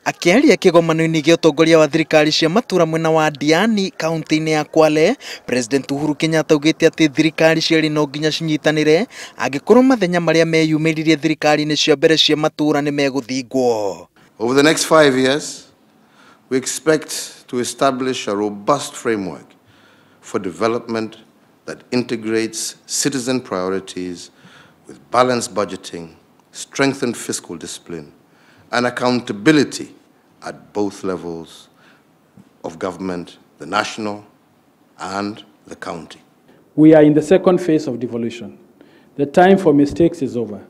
Akiaria kigomano-ini gia utongoria wa thirikari cia matura mwena wa Diani kaunti-ini ya Kwale, President Uhuru Kenyatta augite ati thirikari ciari no nginya cinyitanire angikorwo mathenya maria meyumiririe thirikari-ini cia mbere cia matura ni meguthingwo. Over the next 5 years, we expect to establish a robust framework for development that integrates citizen priorities with balanced budgeting, strengthened fiscal discipline, and accountability at both levels of government, the national and the county. We are in the second phase of devolution. The time for mistakes is over.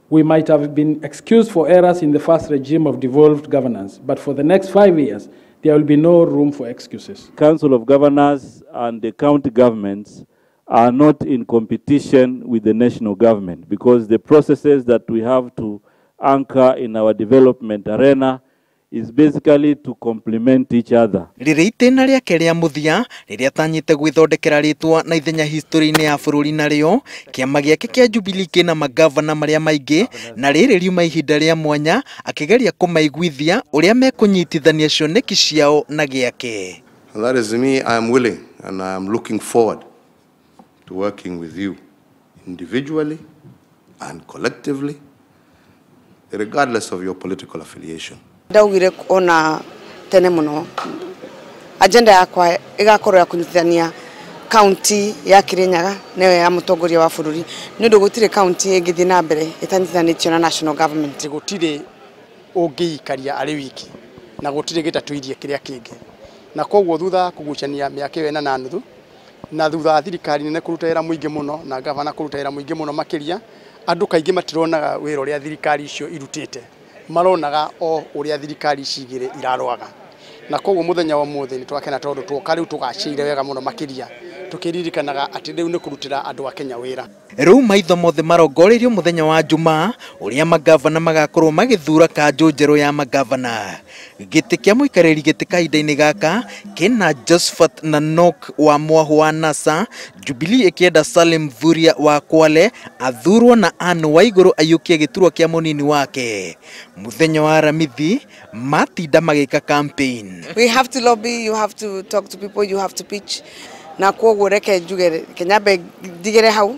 We might have been excused for errors in the first regime of devolved governance, but for the next 5 years, there will be no room for excuses. Council of Governors and the county governments are not in competition with the national government because the processes that we have to anchor in our development arena is basically to complement each other. Rĩrĩ itĩna rĩake rĩa mũthia rĩrĩa atanyĩte gwĩthondekera rĩtwa na ithenya history-inĩ ya bũrũri narĩo, kĩama gĩake kĩa Jubilee kĩna magavana marĩa maingĩ na rĩrĩ riuma ihinda rĩa mwanya akĩgeria kũmaiguithia ũrĩa mekũnyitithania cioneki ciao na gĩake. And that is me. I am willing and I am looking forward to working with you individually and collectively, regardless of your political affiliation. Ndaugire ona tene muno agenda yakwa igakorwo ya kunyitithania county ya Kirinyaga newe ya mutongoria wa bururi ni ndu gutire county ingithi na mbere itanyitithanitio na national government. Gutire ungiikaria ari wiki na gutire gitatuirie kiria kingi na koguo thutha kugucania miaka wena na nuthu na thutha thirikari nene kuruta wira muingi muno na gavana kuruta wira muingi muno makiria andu kaingi matironaga wira uria thirikari icio irutite maronaga o uria thirikari cigire irarwaga na koguo muthenya wa muthe ni twakena tondu twoka riu tugacire wega muno makiria tukiririkanaga ati riu ni kurutira andu a Kenya wira. Riu maitho mothe marongoreirio muthenya wa Jumaa uria magavana magakorwo magithura kanjo njeru ya magavana. Giti kia muikariri giti kahinda-ini gaka kina Josephat Nanok wa Mwahu wa NASA, Jubilee ikienda Salim Mvurya wa Kwale athurwo na Anne Waiguru ayukie giturwa kia munini wake. Muthenya wa Aramithi matinda magika campaign. We have to lobby, you have to talk to people, you have to pitch. Na koguo reke njuge Kenyabe ndigere hau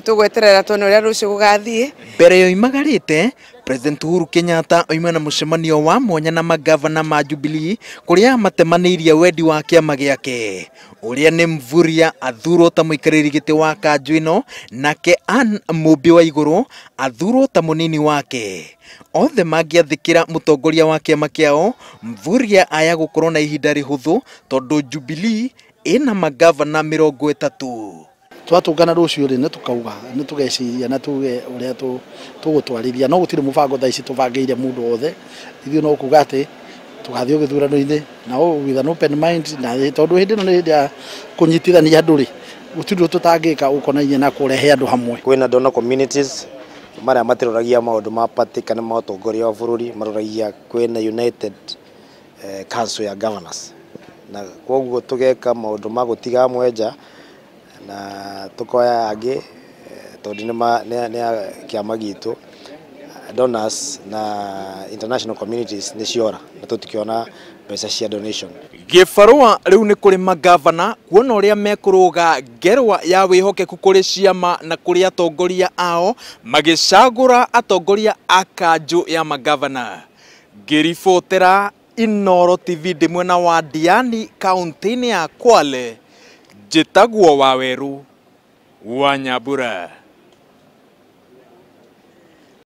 tugweterera tone uria rucio gugathie. Mbere yo imagarite President Uhuru Kenyatta oima na mucemanio wa mwanya na magavana ma Jubilee kuria matemanirie wendi wa kiama giake uria ni Mvurya athurwo ta muikariri giti wa kanju ino nake Anne Mumbi Waiguru athurwo ta munini wake. Othe mangiathikira mutongoria wa kiama kiao Mvurya aya gukorwo na ihinda rihuthu tondu Jubilee ina magavana 30. Twatungana rucio ri ne tukauga ne tugeciria na tuge uria tugutwarithia no gutire mubango thaici tubangeire mundu othe ithio no kuga ati tugathio githurano-ini na with an open mind na tondu hindi no ni hindi ya kunyitithania andu ri gutire tutangika ukonainie na kurehe andu hamwe. Kwina dona communities maria matiroragia maundu ma party kana matongoria wa bururi maroragia kwina United Council ya Governors na koguo tugeka maundu ma gutiga mwenja na tukoya age tondu ni kiama gitu donors na international communities ni ciora na tutikiona pesa cia donation. Gibarua riu ni kuri magavana kuona uria mekuruga ngerwa ya wihokeku kuri ciama na kuri atongoria ao magicagura atongoria a kanju ya magavana. Ngiribotera Inooro TV ndi mwena wa Diani kaunti-ini ya Kwale, njitagwo Waweru wa Nyambura.